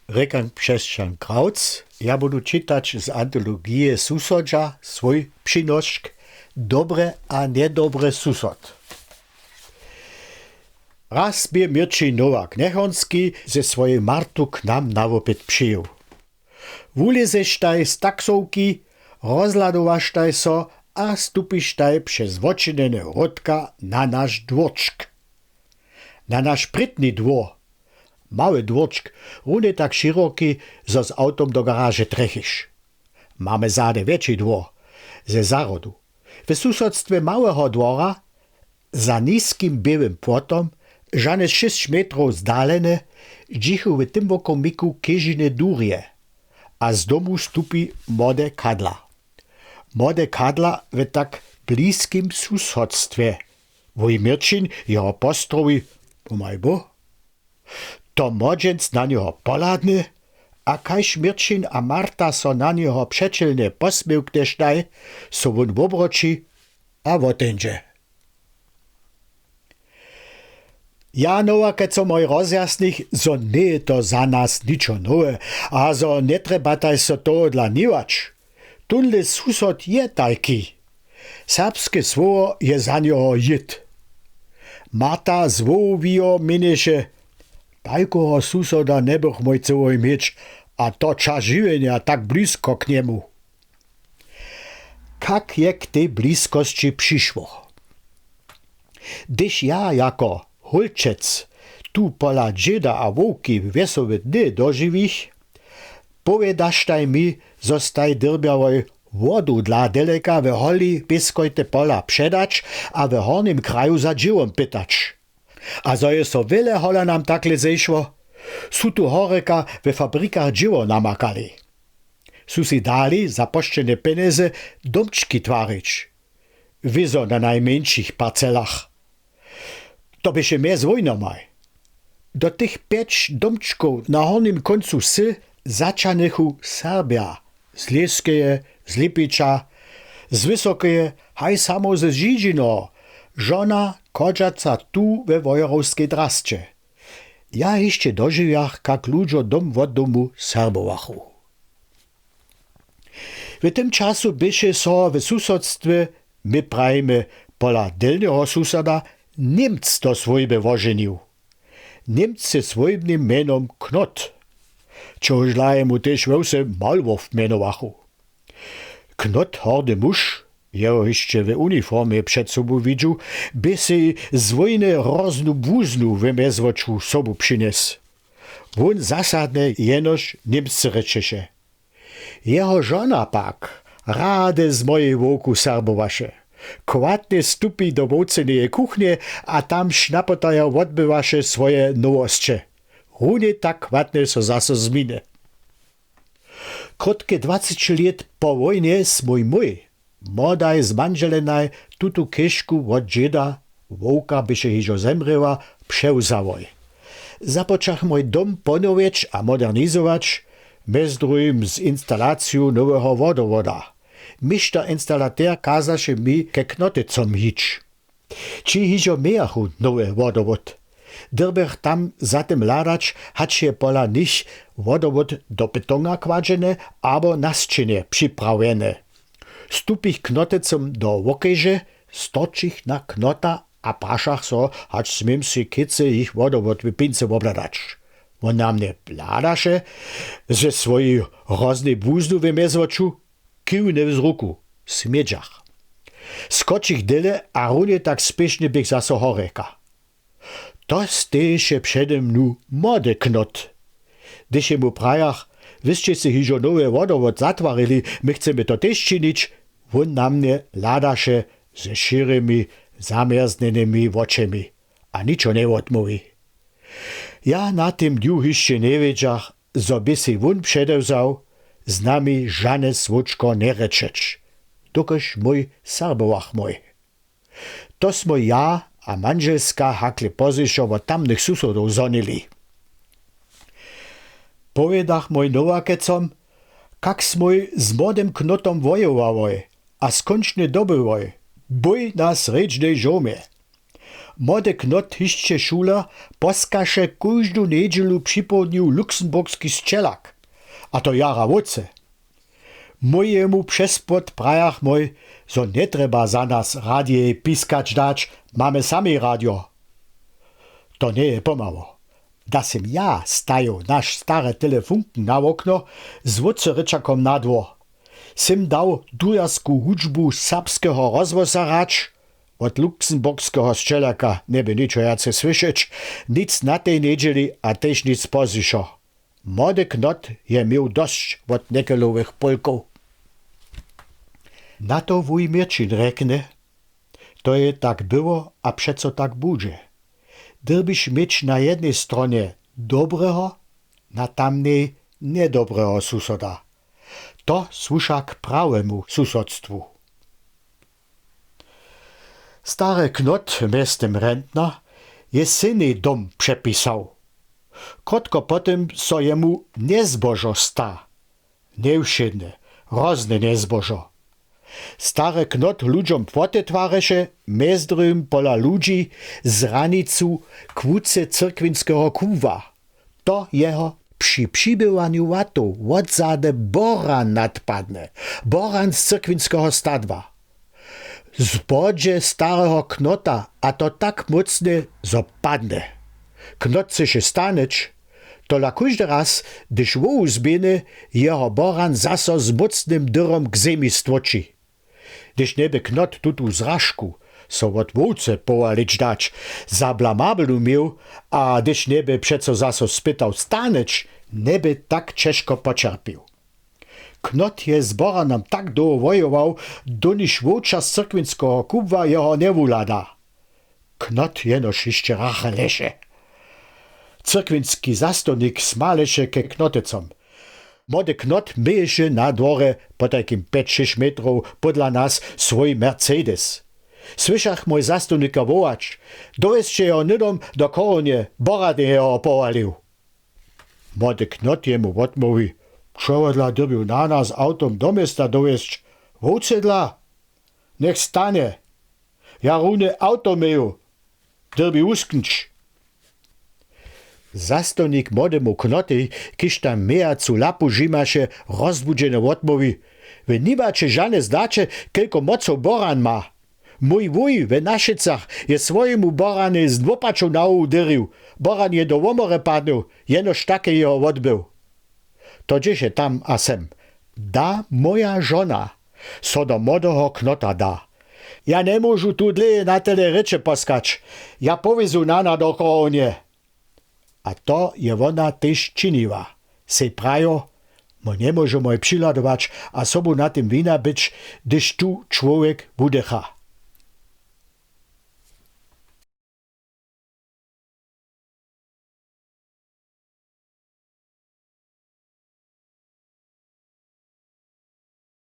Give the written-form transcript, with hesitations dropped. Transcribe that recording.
Rekan Krzeszczan Krauc. Ja budu čitać z antologije Susodža svoj přinošk Dobre a nedobre susod. Raz by Mirčin Nowak Nechonski ze swojej Martu k nam na opět přijel. Wulezeštaj z taksovky, rozladovaštaj so a stupištaj přes vočinene hodka na naš dvorčk. Na naš prytny dwór. Mały dworčk, runy tak široki, zo z autom do garaže trechiš. Mamy zade větší dwór, ze zarodu. W susodstwie małego dwora, za niskim białym płotom, żane 6 metrów zdalene, džichu w tym wokomiku kežine durje, a z domu stupi młode kadla. Młode kadla w tak bliskim susodstwie. Woj Mirčin jeho postrowi, pomajbo, to młodziec na niego poladny, a kajś Mirčin a Marta so na niego przeczelnie posmiłkneštaj, so won wobroči a wotenže. Ja Nowak co moj rozjasnych, zo nie je to za nas ničo nowe, a zo ne trebataj so toho dla nivač. Tunle susod je tajki. Serbske słowo je za niego jit. Marta zwołowio mineše, tajkoho susoda neboch moj cevoj mieć, a to čas živenja tak blisko k niemu. Kak je k tej bliskości przyszło? Gdyż ja jako holčec tu pola džeda a wowki wesołe dny dożywich, powiedasztaj mi, zostaj dyrbjawoj wodu dla deleka we holi biskojte pola przedać, a we hornym kraju za džiwom pytać. A zo je so wiele hola nam takle zešło, su tu horeka we fabrikach džiwo namakali. Su si dali za poščene peneze domčki twarić. Wizo na najmniejszych parcelach. To byše mjez wojnomaj. Do tych 5 domčkov na hornym koncu wsi začanechu Serbia, z Lieskeje, z Lipiča, z Vysokeje, haj samo ze Židžino, žona kodžaca tu we Wojerovskej drasće. Ja ještě dožiwiach, kak ludzo dom od domu serbowachu. W tym czasu byše so w susodstwie, my prajmy pola delnього susoda, Niemc do swojby wożenił. Niemc se swojbnym menom Knot, czoż laje mu też wose Malwow menowachu. Knot hordy muž, jeho jeszcze w uniformie przed sobą widział, by se z wojny roznu buznu w mezwoczu sobu przynies. Won zasadne jenoż Niemcy rečeše. Jeho żona pak rade z mojej woku serbowaše. Kładnie stupi do wocenej kuchnie, a tam šnapotaja odbywaše swoje nowosće. Runie tak kładnie so zaso zmine. Krotke 20 lat po wojnie smój mój, modaj z manželenaj, tutu kišku od džeda, wołka byše hižo zemreła, převzawoj. Započach mój dom ponowieć a modernizować, mez druhim z instalacją nowego wodowoda. Mister instalatér kazaše mi ke knotecom hić. Či hižo mejachu nowe wodowod. Dyrbech tam zatem ladać, hać je pola nich wodowod do betona kładzene, abo na sčenie připravene. Stupich knotecom do wokejže, stočich na knota a prašach so, hać smim si kice ich wodowod w pince obladać. On na mnie bladaše, ze swojej roznej buzdu w mezwoczu, kiwne z ruku, smiedžach. Skočich dyle, a runie tak spiesznie bieg zaso horeka. To steje przede mnu młody knot. Gdyż mu prajach, wyście si hižo nowe wodowod zatwarili, my chcemy to też czynić, on na mnie ladaše ze širymi, zamierznenými očemi, a ničo ne odmówi. Ja na tym dniu jeszcze nie wiedziach, zo by si won przedewzał, z nami żane słoczko nie rečeć, dokoż mój serbowach mój. To smo ja a manželska hakle pozišo od tamnych susodów zonili. Povedach mój Nowakecom, kak smoj z młodym knotom wojowałoj, a skončne dobywoj, boj na sredźnej żomie. Młody knot hišće šuler poskaše kóždu nedźelu připodnił luxemburski strzelak, a to jara woce. Mojemu přespod prajach moj, zo netreba za nas radie piskać dać, mamy sami radio. To nie je pomalo. Da sem ja stajał nasz stare telefunken na okno z woceryczakom na dwór. Sem dał dujarsku hudźbu serbskeho rozwosa rać, od luxemburskiego strzelaka neby niczo jace słyszeć, nic na tej niedzieli a też nic pozyszo. Młody knot je miał dość od nekelowych polków. Na to wuj Mirčin rekne, to je tak było, a przeco tak budzie. Dyrbiš mieć na jednej stronie dobrego, na tamnej niedobrego susoda. To słusza k prawemu susodstwu. Stary knot, miestem rentner, je syny dom przepisał. Krótko potem so jemu niezbożo sta. Nieuszydne, rozne niezbożo. Stary knot ludziom płoty twareše, mezdrym pola ludzi z ranicu k wuce cyrkwinskiego kuwa. To jeho przy przybywaniu watu odzade boran nadpadne, boran z cyrkwinskiego stadwa. Zbodzie starego knota, a to tak mocne, zo padne. Knot chce się staneć, to la kóždy raz, gdyż woł zbieny, jeho boran zaso z mocnym dyrom k zemi stwoči. Gdyż nieby knot tutu zrażku, so od wołce powalić dać, za blamabelu miał, a gdyż nieby przeco zaso spytał staneć, nieby tak ciężko pocierpił. Knot je z boranem tak długo wojował, doniż wołcza z cyrkwinskiego kuwa jeho nie wulada. Knot jenoż jeszcze rache lesze. Cyrkwinski zastojnik smaleše ke knotecom. Młody knot myješe na dworze po takim 5-6 metrów podla nas swój Mercedes. Słyszach mój zastojnika wołać, dowieźcie jeho nydom do koronie, borady jeho powalił. Młody knot jemu odmówi, człowiek dybił na nas autom do miasta dowieźć, wócedla, niech stanie. Ja runy auto myju, dybi usknć. Zastojnik młodemu knoty, kiż tam mejacu lapu žimaše, rozbudzene odmówi, wy nimacie żane zdacie, kilko moców boran ma. Mój wuj w Naszycach je swojemu borany z dwopaczą na udyrił, boran je do womory padł, jenoż takie jeho odbył. To dzieje tam a sem. Da moja żona, so do młodego knota da. Ja nie możu tu dleje na tyle rycze poskać, ja powizu na do koronie. A to je ona też czyniła. Sej prajo, mo nie może moj přiladować, a sobu na tym wina być, gdyż tu człowiek budecha.